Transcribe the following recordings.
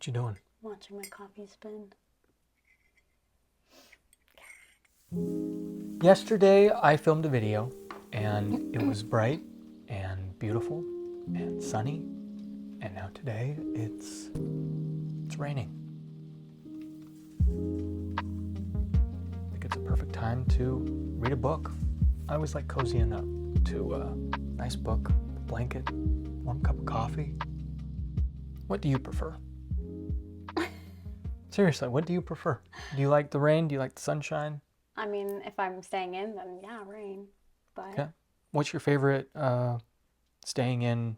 What you doing? Watching my coffee spin. Yesterday, I filmed a video, and it was bright and beautiful and sunny, and now today it's raining. I think it's a perfect time to read a book. I always like cozying up to a nice book, a blanket, warm cup of coffee. What do you prefer? Seriously, what do you prefer? Do you like the rain? Do you like the sunshine? I mean, if I'm staying in, then yeah, rain. But Okay. What's your favorite staying in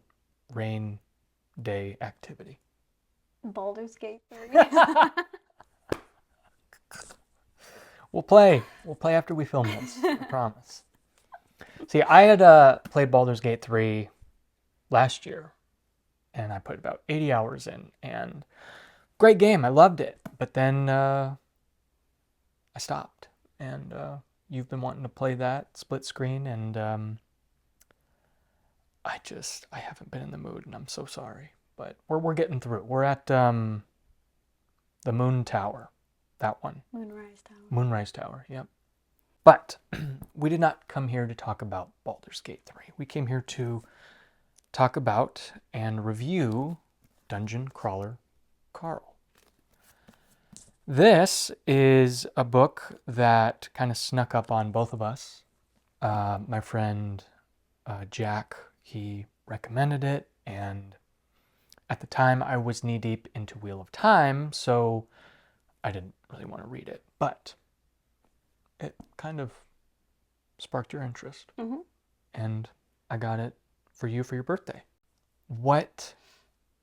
rain day activity? Baldur's Gate 3. We'll play after we film this. I promise. See, I had played Baldur's Gate 3 last year, and I put about 80 hours in, and great game. I loved it. But then I stopped, and you've been wanting to play that split screen, and I haven't been in the mood, and I'm so sorry. But we're getting through. We're at the Moon Tower, that one. Moonrise Tower. Moonrise Tower, yep. But we did not come here to talk about Baldur's Gate 3. We came here to talk about and review Dungeon Crawler Carl. This is a book that kind of snuck up on both of us. My friend Jack, he recommended it, and at the time I was knee-deep into Wheel of Time, so I didn't really want to read it, but it kind of sparked your interest, and I got it for you for your birthday. What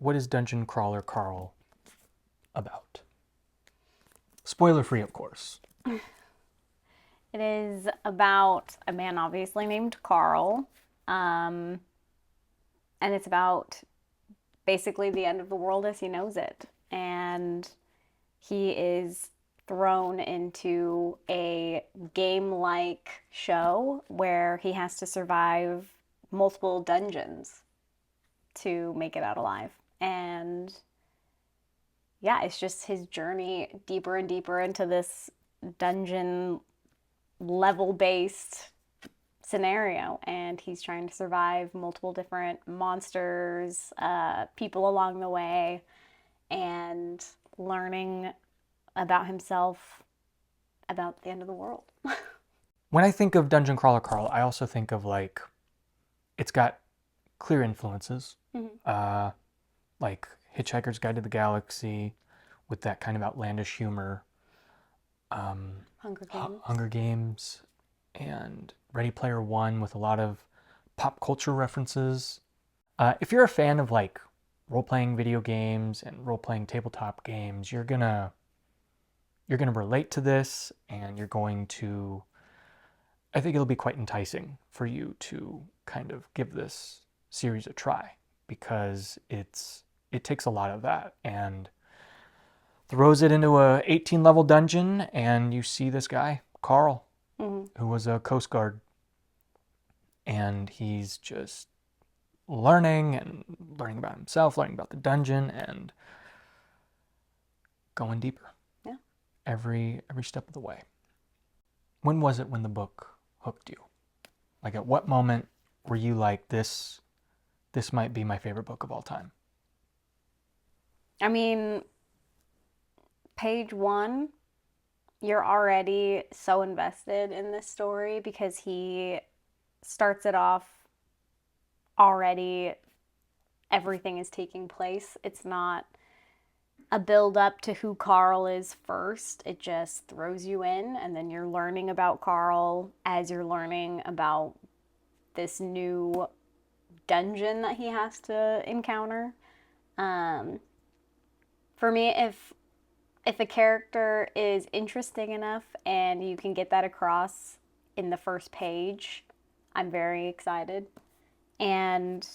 is Dungeon Crawler Carl about? Spoiler free, of course. It is about a man obviously named Carl. And it's about basically the end of the world as he knows it. And he is thrown into a game-like show where he has to survive multiple dungeons to make it out alive. And yeah, it's just his journey deeper and deeper into this dungeon level-based scenario, and he's trying to survive multiple different monsters, people along the way, and learning about himself, about the end of the world. When I think of Dungeon Crawler Carl, I also think of it's got clear influences, like Hitchhiker's Guide to the Galaxy, with that kind of outlandish humor. Hunger Games, and Ready Player One with a lot of pop culture references. If you're a fan of role-playing video games and role-playing tabletop games, you're gonna relate to this, and I think it'll be quite enticing for you to kind of give this series a try, because it takes a lot of that and throws it into a 18 level dungeon, and you see this guy, Carl, who was a Coast Guard, and he's just learning about himself, learning about the dungeon, and going deeper. Yeah. Every step of the way. When was it when the book hooked you? At what moment were you like, this might be my favorite book of all time? I mean, page 1, you're already so invested in this story because he starts it off already. Everything is taking place. It's not a build up to who Carl is first. It just throws you in, and then you're learning about Carl as you're learning about this new dungeon that he has to encounter. For me, if a character is interesting enough and you can get that across in the first page, I'm very excited. And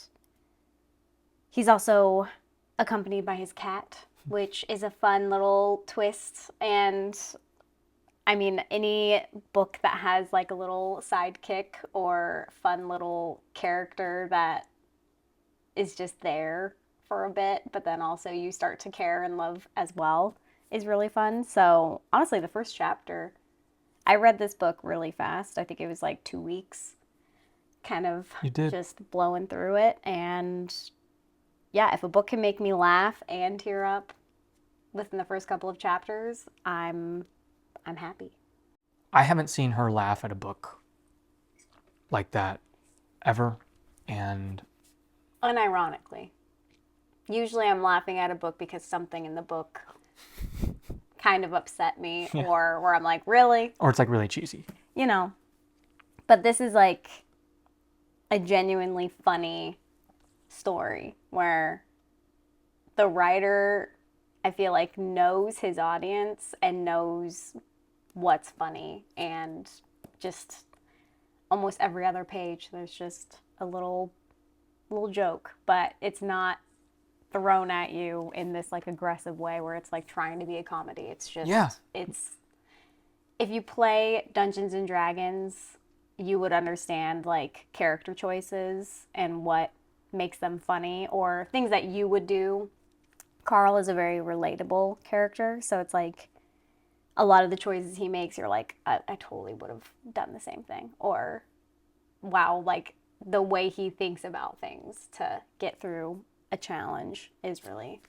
he's also accompanied by his cat, which is a fun little twist. And I mean, any book that has a little sidekick or fun little character that is just there for a bit, but then also you start to care and love as well is really fun. So honestly, the first chapter, I read this book really fast. I think it was like 2 weeks, kind of You did. just blowing through it. And yeah, if a book can make me laugh and tear up within the first couple of chapters, I'm happy. I haven't seen her laugh at a book like that ever. And Unironically. Usually I'm laughing at a book because something in the book kind of upset me or where I'm like, really? or it's like really cheesy. You know. But this is like a genuinely funny story where the writer, I feel like, knows his audience and knows what's funny, and just almost every other page there's just a little joke, but it's not thrown at you in this like aggressive way where it's like trying to be a comedy. It's just it's if you play Dungeons and Dragons, you would understand like character choices and what makes them funny or things that you would do. Carl is a very relatable character, so it's like a lot of the choices he makes, you're like, I totally would have done the same thing. Or, wow, like the way he thinks about things to get through a challenge is really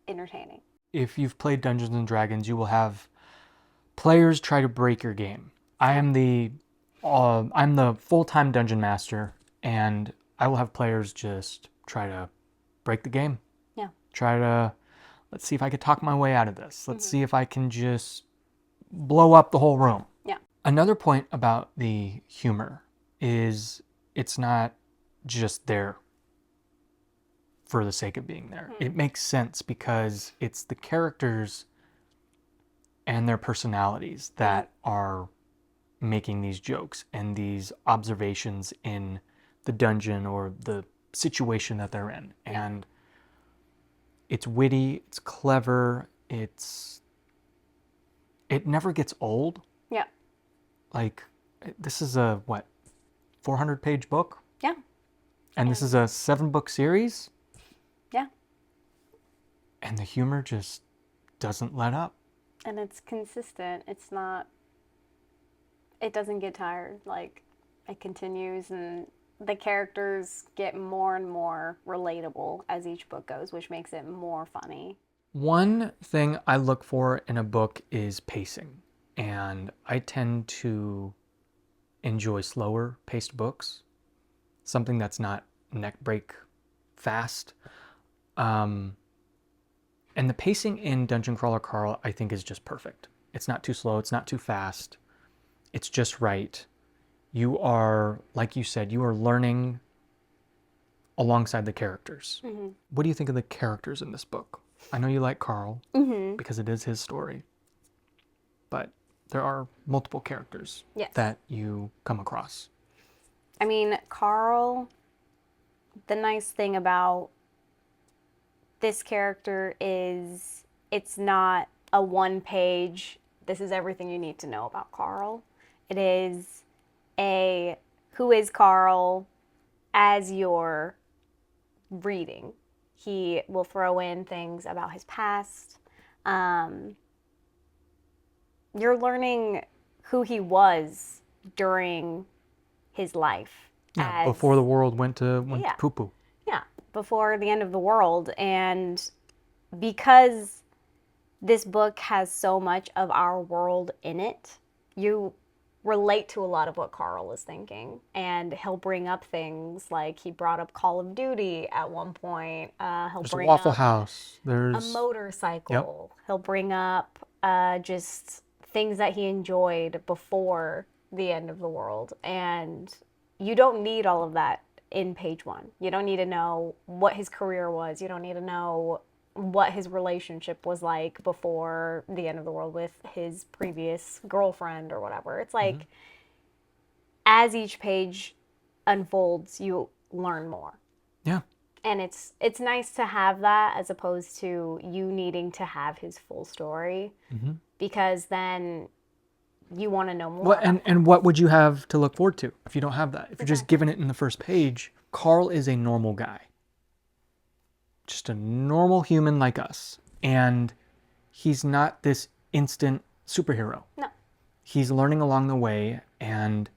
entertaining. If you've played Dungeons and Dragons, you will have players try to break your game. I'm the full-time dungeon master, and I will have players just try to break the game. Yeah. Try to, let's see if I could talk my way out of this. Let's see if I can just blow up the whole room. Yeah. Another point about the humor is it's not just there for the sake of being there. It makes sense because it's the characters and their personalities that are making these jokes and these observations in the dungeon or the situation that they're in. And it's witty, it's clever, it never gets old. Yeah. Like, this is a, 400-page book? Yeah. And this is a 7-book series? Yeah. And the humor just doesn't let up. And it's consistent. It doesn't get tired. Like, it continues, and the characters get more and more relatable as each book goes, which makes it more funny. One thing I look for in a book is pacing, and I tend to enjoy slower paced books, something that's not neck break fast. And the pacing in Dungeon Crawler Carl, I think, is just perfect. It's not too slow, it's not too fast, it's just right. You are, like you said, you are learning alongside the characters. Mm-hmm. What do you think of the characters in this book? I know you like Carl because it is his story, but there are multiple characters that you come across. I mean, Carl, the nice thing about this character is it's not a one-page, this is everything you need to know about Carl. It is a who is Carl as you're reading. He will throw in things about his past. You're learning who he was during his life. Yeah, before the world went to poo-poo. Yeah, before the end of the world. And because this book has so much of our world in it, you relate to a lot of what Carl is thinking, and he'll bring up things like he brought up Call of Duty at one point. There's a Waffle House. There's a motorcycle. He'll bring up just things that he enjoyed before the end of the world, and you don't need all of that in page one. You don't need to know what his career was. You don't need to know what his relationship was like before the end of the world with his previous girlfriend or whatever. It's like as each page unfolds, you learn more. Yeah. And it's nice to have that as opposed to you needing to have his full story, because then you want to know more. What and what would you have to look forward to if you don't have that? If you're just given it in the first page, Carl is a normal guy. just a normal human like us. And he's not this instant superhero. No. He's learning along the way, and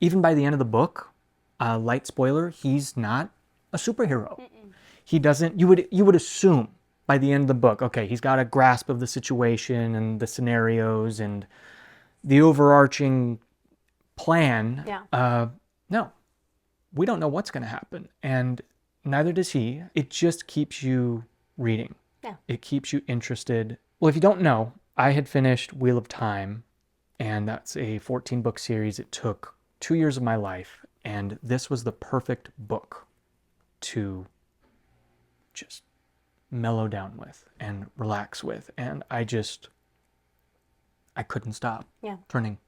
even by the end of the book, light spoiler, he's not a superhero. He doesn't. You would assume by the end of the book, okay, he's got a grasp of the situation and the scenarios and the overarching plan. Yeah. No, we don't know what's going to happen, and neither does he. It just keeps you reading. Yeah. It keeps you interested. Well, if you don't know, I had finished Wheel of Time, and that's a 14-book series. It took 2 years of my life, and this was the perfect book to just mellow down with and relax with. And I couldn't stop Yeah. turning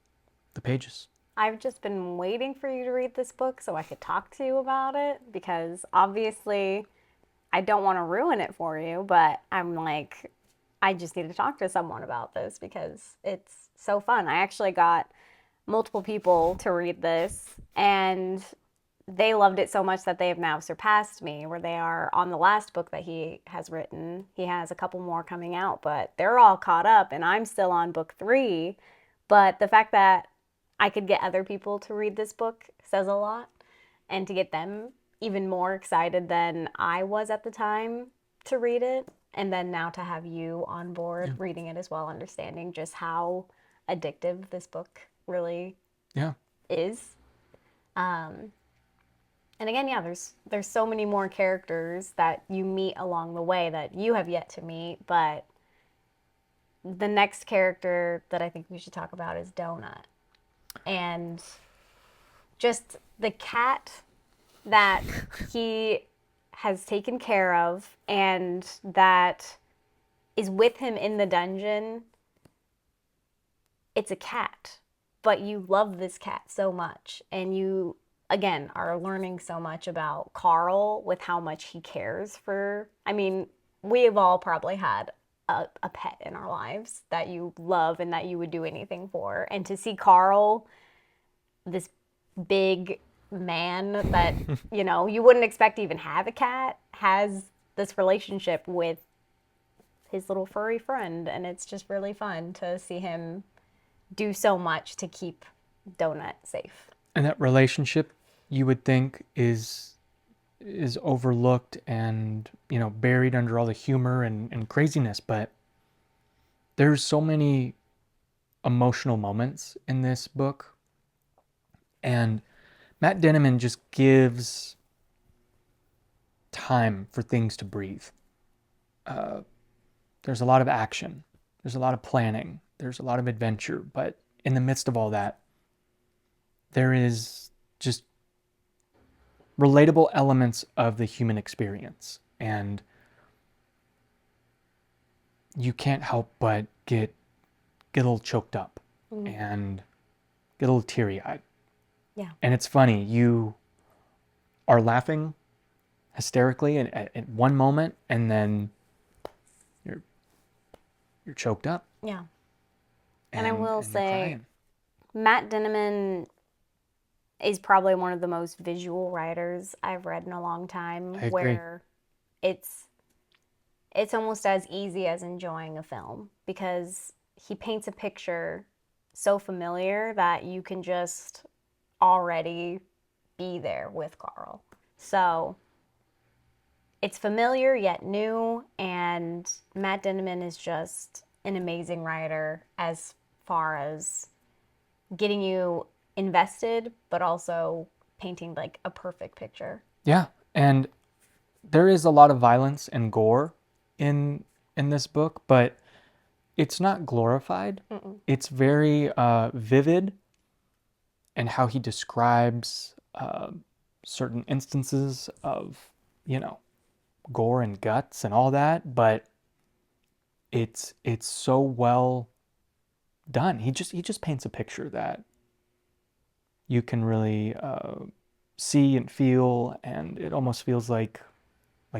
the pages. I've just been waiting for you to read this book so I could talk to you about it, because obviously I don't want to ruin it for you, but I'm like, I just need to talk to someone about this because it's so fun. I actually got multiple people to read this, and they loved it so much that they have now surpassed me, where they are on the last book that he has written. He has a couple more coming out, but they're all caught up, and I'm still on book 3. But the fact that I could get other people to read this book says a lot, and to get them even more excited than I was at the time to read it, and then now to have you on board reading it as well, understanding just how addictive this book really is. And again, yeah, there's so many more characters that you meet along the way that you have yet to meet, but the next character that I think we should talk about is Donut. And just the cat that he has taken care of and that is with him in the dungeon. It's a cat, but you love this cat so much, and you again are learning so much about Carl with how much he cares for. I mean, we have all probably had a pet in our lives that you love and that you would do anything for, and to see Carl, this big man that you wouldn't expect to even have a cat, has this relationship with his little furry friend, and it's just really fun to see him do so much to keep Donut safe. And that relationship, you would think, is overlooked and buried under all the humor and craziness, but there's so many emotional moments in this book, and Matt Denneman just gives time for things to breathe. There's a lot of action, there's a lot of planning, there's a lot of adventure, but in the midst of all that, there is just relatable elements of the human experience, and you can't help but get a little choked up and get a little teary-eyed. Yeah. And it's funny, you are laughing hysterically at one moment, and then you're choked up. Yeah. And I will you're say, crying. Matt Denneman is probably one of the most visual writers I've read in a long time. I agree. Where it's almost as easy as enjoying a film, because he paints a picture so familiar that you can just already be there with Carl. So it's familiar yet new, and Matt Denneman is just an amazing writer as far as getting you invested, but also painting like a perfect picture. Yeah, and there is a lot of violence and gore in this book, but it's not glorified. It's very vivid, and how he describes certain instances of gore and guts and all that, but it's so well done. He just paints a picture that you can really see and feel, and it almost feels like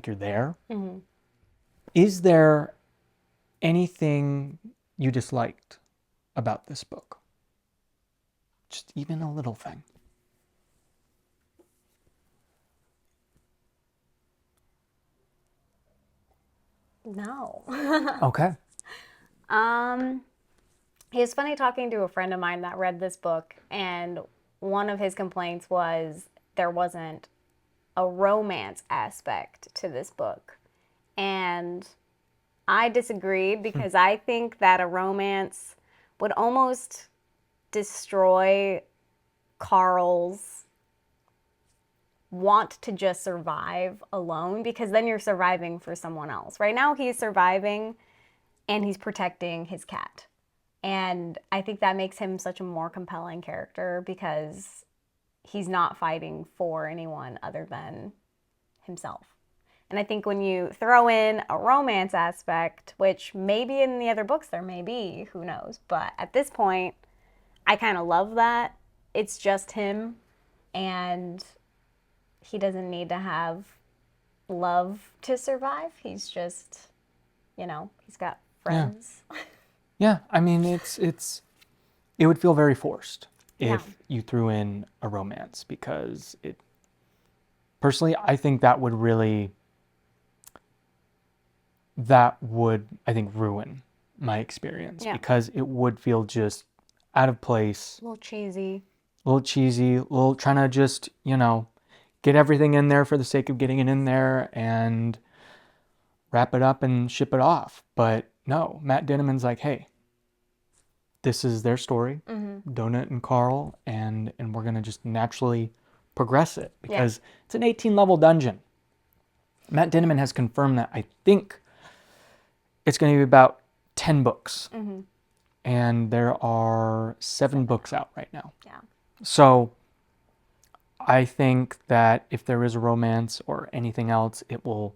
you're there. Is there anything you disliked about this book? Just even a little thing. No. Okay. It was funny talking to a friend of mine that read this book, and one of his complaints was there wasn't a romance aspect to this book. And I disagreed because I think that a romance would almost destroy Carl's want to just survive alone, because then you're surviving for someone else. Right now he's surviving and he's protecting his cat. And I think that makes him such a more compelling character because he's not fighting for anyone other than himself. And I think when you throw in a romance aspect, which maybe in the other books there may be, who knows, but at this point, I kind of love that. It's just him, and he doesn't need to have love to survive. He's just, he's got friends. Yeah, I mean, it would feel very forced Yeah. if you threw in a romance, because personally, I think that would I think, ruin my experience, Yeah. because it would feel just out of place, A little cheesy. a little cheesy, a little trying to just, get everything in there for the sake of getting it in there and wrap it up and ship it off. But no, Matt Dinniman's like, hey, this is their story, Donut and Carl, and we're gonna just naturally progress it, because it's an 18-level dungeon. Matt Dinniman has confirmed that. I think it's going to be about 10 books, and there are 7 books out right now. Yeah. So I think that if there is a romance or anything else, it'll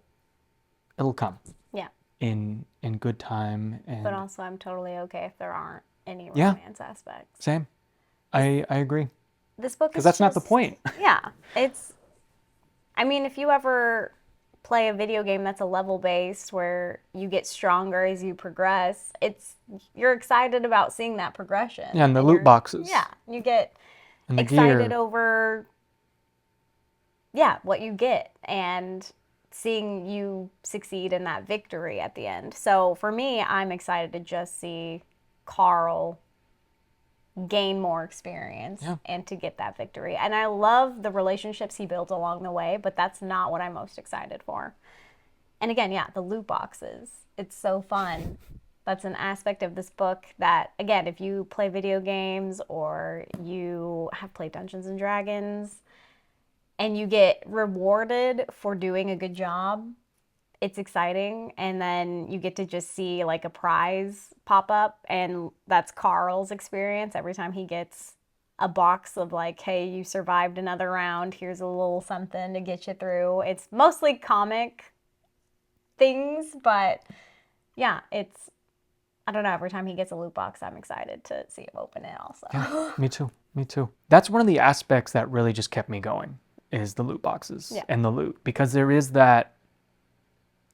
come Yeah. in good time. And But also, I'm totally okay if there aren't any Yeah. romance aspects. same, I agree, This book is because that's not the just- point. Yeah. I mean, if you ever play a video game that's a level based where you get stronger as you progress, you're excited about seeing that progression. Yeah, and the loot boxes. Yeah. You get And the excited gear. over what you get and seeing you succeed in that victory at the end. So for me, I'm excited to just see Carl gain more experience Yeah. and to get that victory. And I love the relationships he builds along the way, but that's not what I'm most excited for. And again, the loot boxes. It's so fun. That's an aspect of this book that, again, if you play video games or you have played Dungeons and Dragons and you get rewarded for doing a good job, it's exciting. And then you get to just see like a prize pop up, and that's Carl's experience every time he gets a box of like, hey, you survived another round, here's a little something to get you through. It's mostly comic things, but I don't know, every time he gets a loot box, I'm excited to see him open it also. Yeah, me too. That's one of the aspects that really just kept me going, is the loot boxes and the loot, because there is that,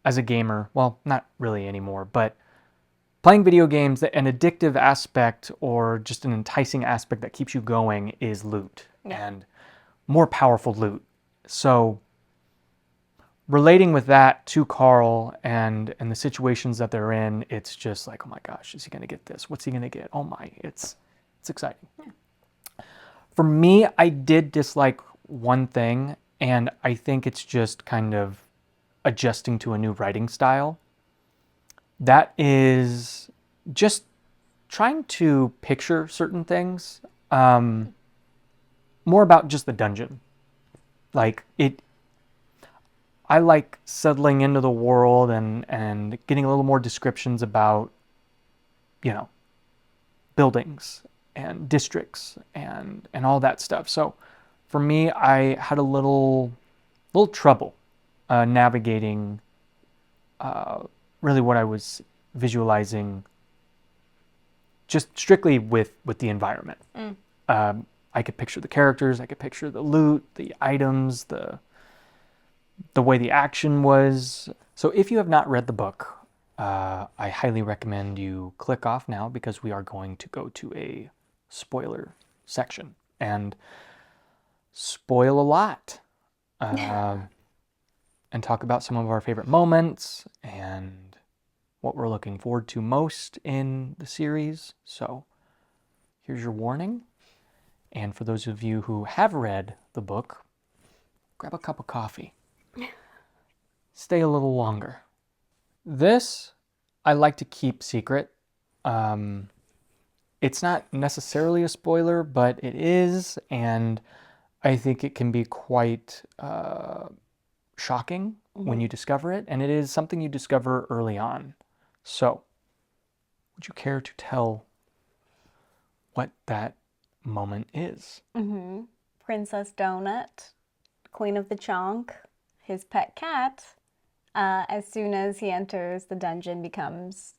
as a gamer, well, not really anymore, but playing video games, an addictive aspect or just an enticing aspect that keeps you going is loot, and more powerful loot. So relating with that to Carl and the situations that they're in, it's just like, oh my gosh, is he going to get this? What's he going to get? Oh my, it's exciting. Yeah. For me, I did dislike one thing, and I think it's just kind of adjusting to a new writing style. That is just trying to picture certain things, more about just the dungeon. Like I like settling into the world and getting a little more descriptions about, buildings and districts and all that stuff. So for me, I had a little trouble navigating really what I was visualizing, just strictly with the environment. I could picture the characters, I could picture the loot, the items, the way the action was. So if you have not read the book, I highly recommend you click off now, because we are going to go to a spoiler section and spoil a lot. And talk about some of our favorite moments and what we're looking forward to most in the series. So here's your warning. And for those of you who have read the book, grab a cup of coffee. Stay a little longer. This I like to keep secret. It's not necessarily a spoiler, but it is, and I think it can be quite shocking when you discover it, and it is something you discover early on. So, would you care to tell what that moment is? Princess Donut, Queen of the Chonk, his pet cat, as soon as he enters the dungeon, becomes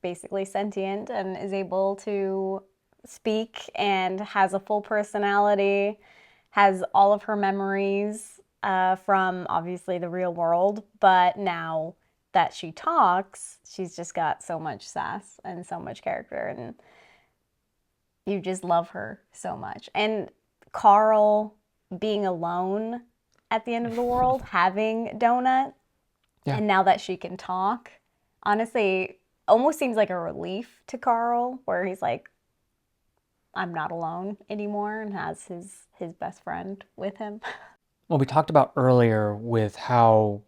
basically sentient and is able to speak and has a full personality, has all of her memories from obviously the real world, but now that she talks, she's just got so much sass and so much character, and you just love her so much. And Carl being alone at the end of the world, having Donut, Yeah. and now that she can talk, honestly, almost seems like a relief to Carl, where he's like, I'm not alone anymore, and has his best friend with him. Well, we talked about earlier with how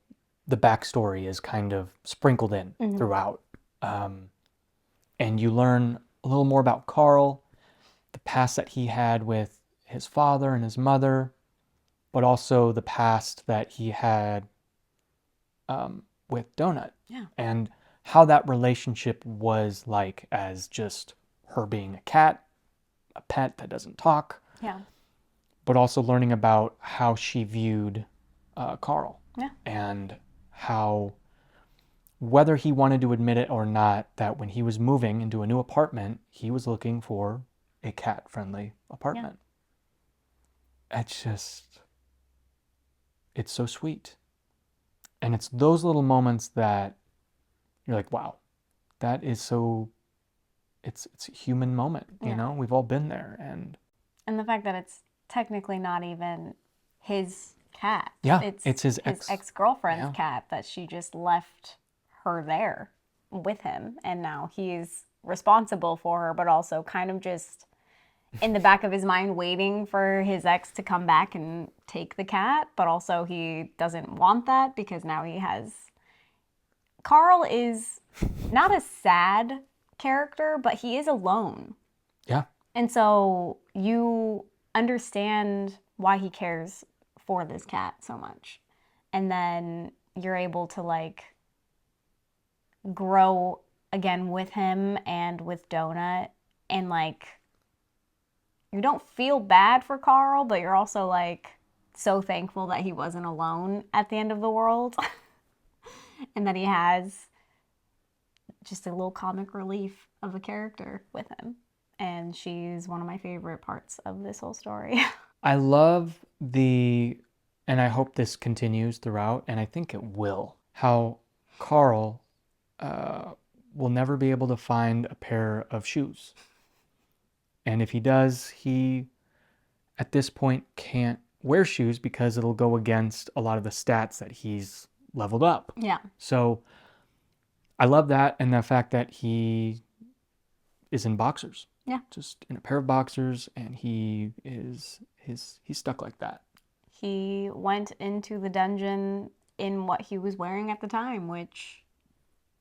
the backstory is kind of sprinkled in throughout. And you learn a little more about Carl, the past that he had with his father and his mother, but also the past that he had with Donut. Yeah. And how that relationship was like as just her being a cat, a pet that doesn't talk, Yeah. but also learning about how she viewed Carl. Yeah. And how, whether he wanted to admit it or not, that when he was moving into a new apartment, he was looking for a cat-friendly apartment. It's just, it's so sweet. And it's those little moments that you're like, wow, that is so, it's a human moment, you know? We've all been there. And the fact that it's technically not even his cat. Yeah, it's his ex-girlfriend's cat that she just left her there with him. And now he's responsible for her, but also kind of just in the back of his mind waiting for his ex to come back and take the cat. But also he doesn't want that because now he has... Carl is not a sad character, but he is alone. Yeah. And so you understand why he cares for this cat so much. And then you're able to like grow again with him and with Donut, and like you don't feel bad for Carl, but you're also like so thankful that he wasn't alone at the end of the world and that he has just a little comic relief of a character with him. And she's one of my favorite parts of this whole story. I love and I hope this continues throughout, and I think it will, how Carl will never be able to find a pair of shoes. And if he does, he, at this point, can't wear shoes because it'll go against a lot of the stats that he's leveled up. Yeah. So I love that, and the fact that he is in boxers. Yeah. Just in a pair of boxers, and he's stuck like that. He went into the dungeon in what he was wearing at the time, which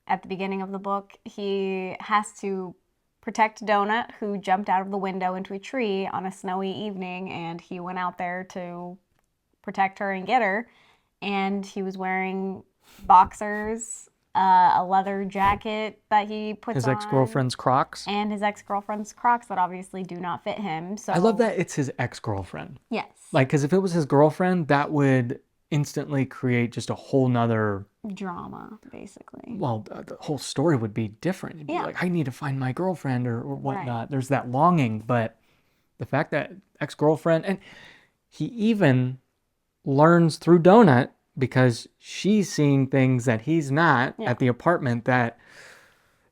at the beginning of the book, he has to protect Donut, who jumped out of the window into a tree on a snowy evening, and he went out there to protect her and get her. And he was wearing boxers, a leather jacket that he puts His on. ex-girlfriend's Crocs. And his ex-girlfriend's Crocs that obviously do not fit him. So I love that it's his ex-girlfriend. Yes. Like, because if it was his girlfriend, that would instantly create just a whole nother... drama, basically. Well, the whole story would be different. It'd be like, I need to find my girlfriend or whatnot. Right. There's that longing, but the fact that ex-girlfriend... And he even learns through Donut, because she's seeing things that he's not at the apartment, that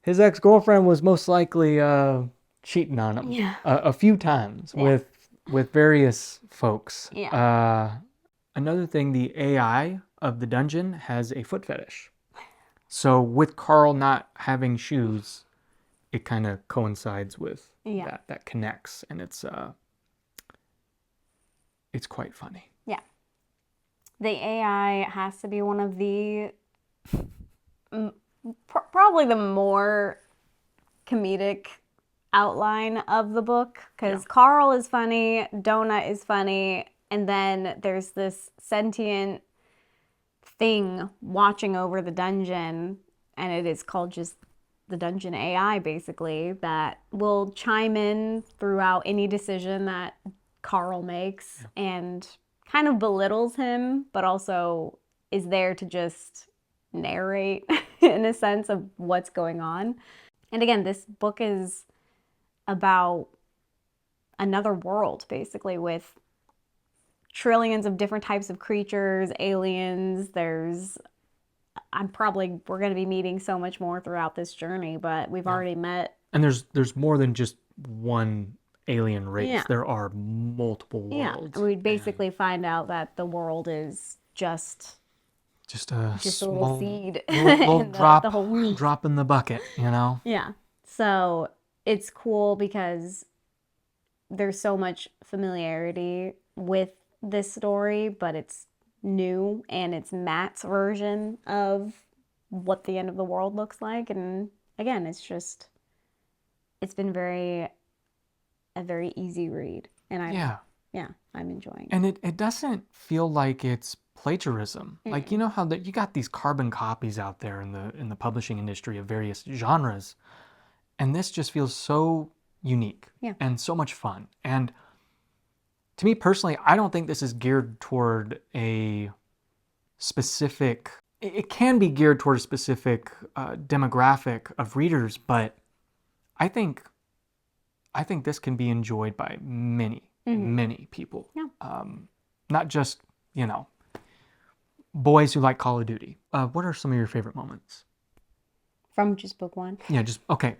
his ex-girlfriend was most likely cheating on him a few times with various folks. Yeah. Another thing, the AI of the dungeon has a foot fetish. So with Carl not having shoes, it kind of coincides with Yeah. that connects, and it's quite funny. Yeah. The AI has to be one of the probably the more comedic outline of the book, because Carl is funny, Donut is funny, and then there's this sentient thing watching over the dungeon, and it is called just the dungeon AI, basically, that will chime in throughout any decision that Carl makes and kind of belittles him, but also is there to just narrate in a sense of what's going on. And again, this book is about another world, basically, with trillions of different types of creatures, aliens. We're going to be meeting so much more throughout this journey, but we've already met. And there's more than just one alien race. Yeah. There are multiple worlds. And we basically find out that the world is just a little small seed little in drop the whole drop in the bucket, you know. Yeah. So it's cool because there's so much familiarity with this story, but it's new and it's Matt's version of what the end of the world looks like. And again, it's been a very easy read. And I'm enjoying it. And it doesn't feel like it's plagiarism. Like, you know how that you got these carbon copies out there in the publishing industry of various genres, and this just feels so unique and so much fun. And to me personally, I don't think this is geared toward a specific. It can be geared toward a specific demographic of readers, but I think this can be enjoyed by many people. Yeah. Not just, boys who like Call of Duty. What are some of your favorite moments? From just book one? Yeah, just, okay.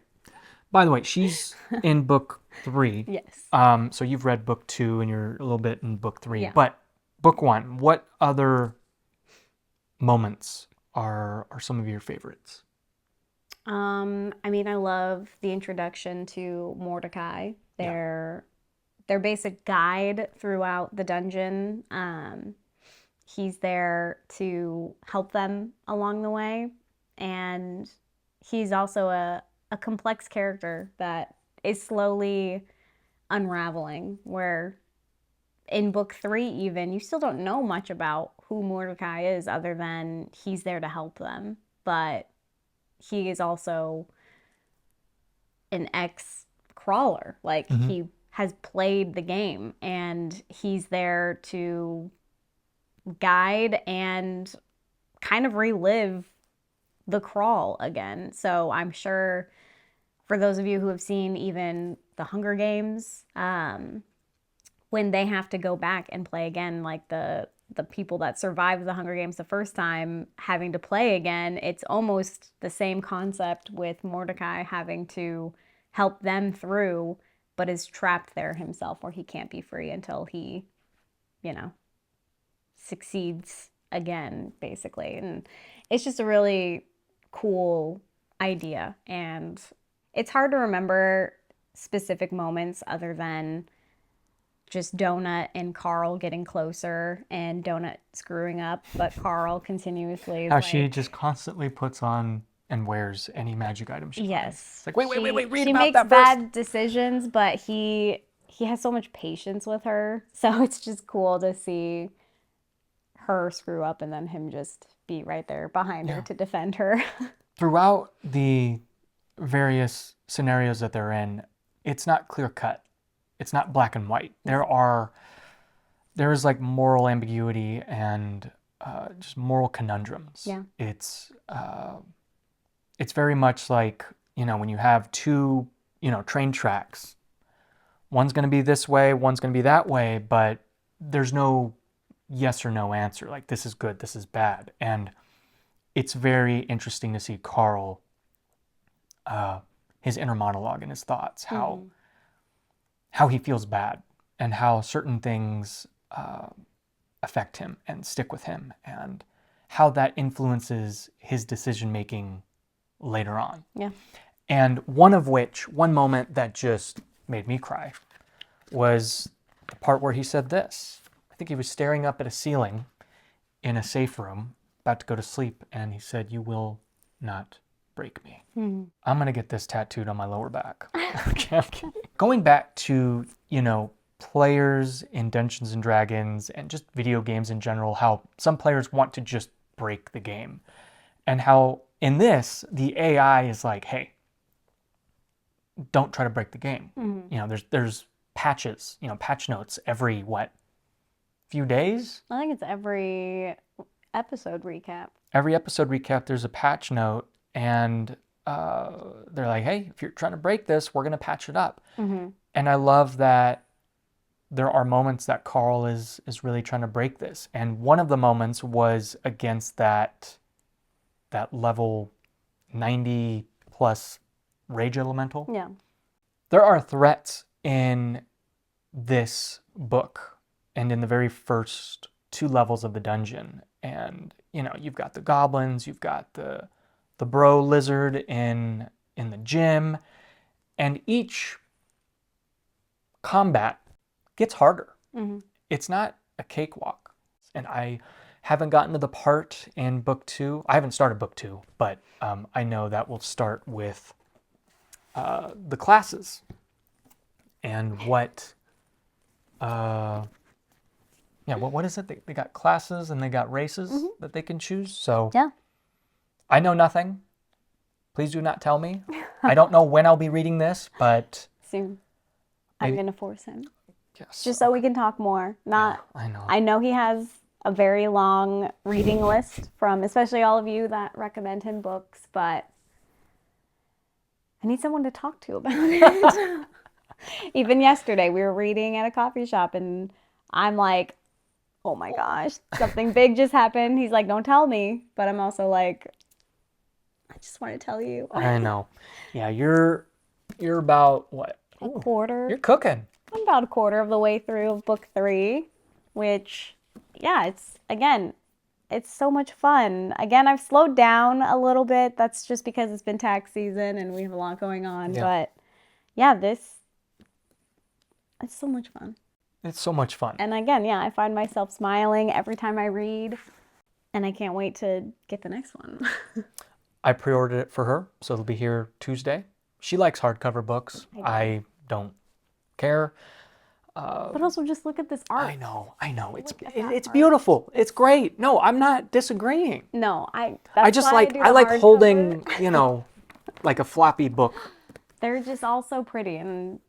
By the way, she's in book 3. Yes. So you've read book 2 and you're a little bit in book 3. Yeah. But book 1, what other moments are some of your favorites? I mean, I love the introduction to Mordecai. Their basic guide throughout the dungeon. He's there to help them along the way, and he's also a complex character that is slowly unraveling, where in book 3 even, you still don't know much about who Mordecai is other than he's there to help them. But he is also an ex-crawler. Like, he has played the game, and he's there to guide and kind of relive the crawl again. So I'm sure for those of you who have seen even the Hunger Games, when they have to go back and play again, like the people that survived the Hunger Games the first time having to play again, it's almost the same concept with Mordecai having to help them through, but is trapped there himself, where he can't be free until he, succeeds again, basically. And it's just a really cool idea. And it's hard to remember specific moments other than just Donut and Carl getting closer and Donut screwing up, but Carl continuously How she just constantly puts on and wears any magic item she finds. It's like, wait, read about that first. She makes bad decisions, but he has so much patience with her. So it's just cool to see her screw up and then him just be right there behind her to defend her. Throughout the various scenarios that they're in, it's not clear cut. It's not black and white. There is like moral ambiguity and just moral conundrums. Yeah. It's very much like, when you have two, train tracks. One's going to be this way, one's going to be that way, but there's no yes or no answer. Like, this is good, this is bad. And it's very interesting to see Carl, his inner monologue and his thoughts, how he feels bad and how certain things affect him and stick with him, and how that influences his decision making later on. Yeah. And one moment that just made me cry was the part where he said this. I think he was staring up at a ceiling in a safe room, about to go to sleep, and he said, "You will not break me." I'm going to get this tattooed on my lower back. Okay. Going back to, players in Dungeons and Dragons and just video games in general, how some players want to just break the game. And how in this, the AI is like, hey, don't try to break the game. There's patches, patch notes every few days? I think it's every episode recap. Every episode recap, there's a patch note, and they're like, hey, if you're trying to break this, we're going to patch it up. And I love that there are moments that Carl is really trying to break this. And one of the moments was against that level 90 plus rage elemental. Yeah. There are threats in this book and in the very first 2 levels of the dungeon. And, you've got the goblins, you've got the bro lizard in the gym, and each combat gets harder. It's not a cakewalk. And I haven't gotten to the part in book 2. I haven't started book 2, but I know that will start with the classes and what is it? They got classes and they got races that they can choose. So Yeah. I know nothing. Please do not tell me. I don't know when I'll be reading this, but Soon. I'm Maybe- going to force him. yes. Just so we can talk more. I know. I know he has a very long reading list from especially all of you that recommend him books, but I need someone to talk to about it. Even yesterday, we were reading at a coffee shop, and I'm like, oh my gosh, something big just happened. He's like, don't tell me. But I'm also like, I just want to tell you. I know. Yeah, you're about what? A quarter. You're cooking. I'm about a quarter of the way through of book 3, which, yeah, it's so much fun. Again, I've slowed down a little bit. That's just because it's been tax season and we have a lot going on. Yeah. But yeah, it's so much fun. It's so much fun. And again, yeah, I find myself smiling every time I read, and I can't wait to get the next one. I pre-ordered it for her, so it'll be here Tuesday. She likes hardcover books. I don't care. But also just look at this art. I know. It's Look at that it's art. beautiful. It's great. No, I'm not disagreeing. No, I that's just why like do I the like hardcover. holding, like a floppy book. They're just all so pretty, and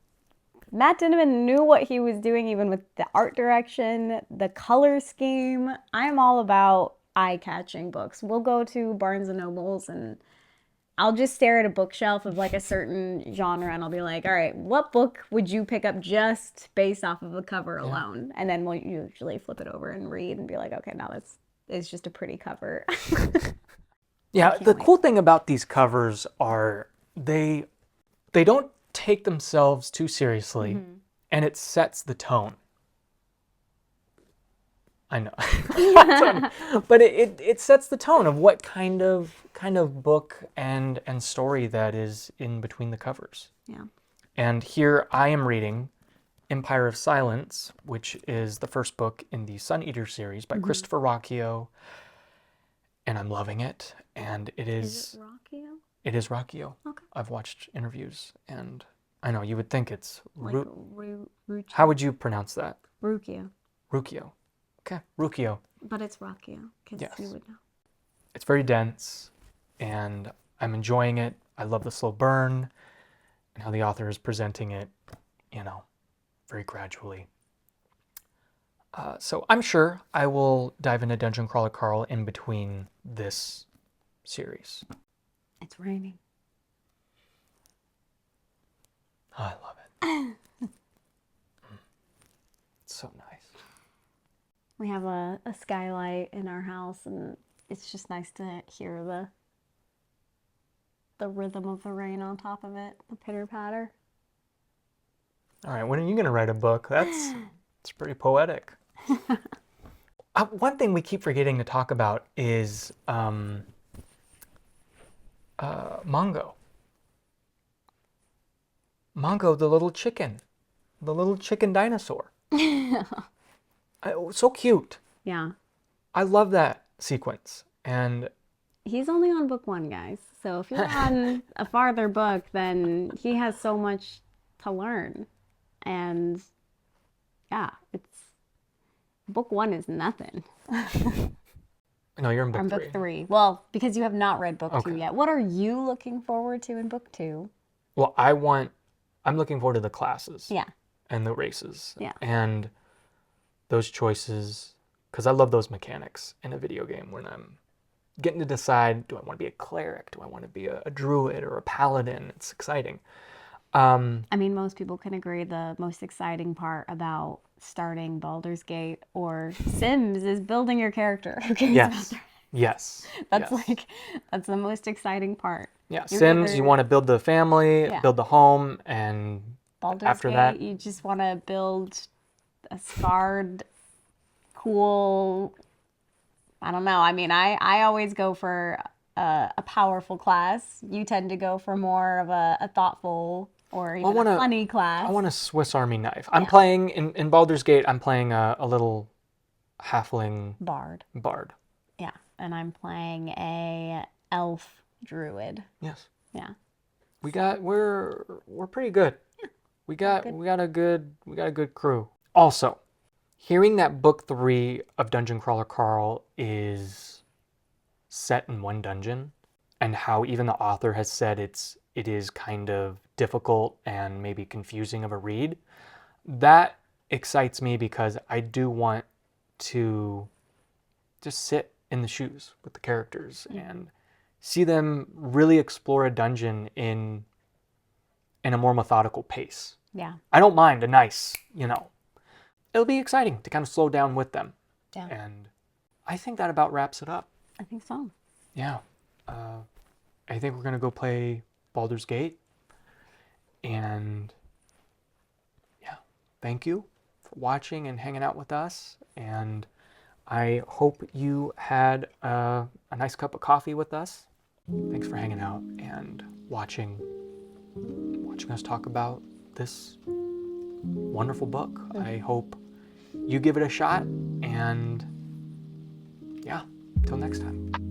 Matt Dinniman knew what he was doing, even with the art direction, the color scheme. I'm all about eye-catching books. We'll go to Barnes and Nobles, and I'll just stare at a bookshelf of like a certain genre, and I'll be like, all right, what book would you pick up just based off of the cover alone? And then we'll usually flip it over and read and be like, okay, now it's just a pretty cover. Yeah, the wait. cool thing about these covers are they don't take themselves too seriously, and it sets the tone. I know. But it sets the tone of what kind of book and story that is in between the covers. Yeah. And here I am reading Empire of Silence, which is the first book in the Sun Eater series by Christopher Rocchio, and I'm loving it. And it Is it Rockio? it is Rocchio. Okay. I've watched interviews, and I know you would think it's Like Rucchio. how would you pronounce that? Rucchio. Rucchio. Okay, Rucchio. But it's Rockio, because Yes. you would know. It's very dense, and I'm enjoying it. I love the slow burn and how the author is presenting it, very gradually. So I'm sure I will dive into Dungeon Crawler Carl in between this series. It's raining. Oh, I love it. It's so nice. We have a skylight in our house, and it's just nice to hear the rhythm of the rain on top of it, the pitter patter. All right, when are you going to write a book? It's pretty poetic. One thing we keep forgetting to talk about is Mongo. Mongo, the little chicken dinosaur. So cute. Yeah. I love that sequence. And He's only on book 1, guys. So if you're on a farther book, then he has so much to learn. And yeah, it's book 1 is nothing. no, you're in I'm book book 3. 3. Well, because you have not read book 2 Okay. yet. What are you looking forward to in book 2? Well, I'm looking forward to the classes. Yeah. And the races. Yeah. And those choices, because I love those mechanics in a video game when I'm getting to decide, do I want to be a cleric? Do I want to be a druid or a paladin? It's exciting. I mean, most people can agree the most exciting part about starting Baldur's Gate or Sims is building your character. Who cares about Yes. that? Yes. That's yes. that's the most exciting part. Yeah, You're Sims, either- you want to build the family, Yeah. build the home, and Baldur's after Gate, that, you just want to build a scarred, cool. I don't know. I mean, I always go for a powerful class. You tend to go for more of a thoughtful or even a funny class. I want a Swiss Army knife. I'm playing, in Baldur's Gate, I'm playing a little halfling bard. Yeah, and I'm playing a elf druid. Yes. Yeah. We're pretty good. We got a good crew. Also, hearing that book 3 of Dungeon Crawler Carl is set in one dungeon, and how even the author has said it is kind of difficult and maybe confusing of a read, that excites me because I do want to just sit in the shoes with the characters and see them really explore a dungeon in a more methodical pace. Yeah. I don't mind a nice, it'll be exciting to kind of slow down with them. Yeah. And I think that about wraps it up. I think so. Yeah. I think we're going to go play Baldur's Gate. And yeah, thank you for watching and hanging out with us. And I hope you had a nice cup of coffee with us. Thanks for hanging out and watching us talk about this wonderful book. I hope you give it a shot, and yeah, till next time.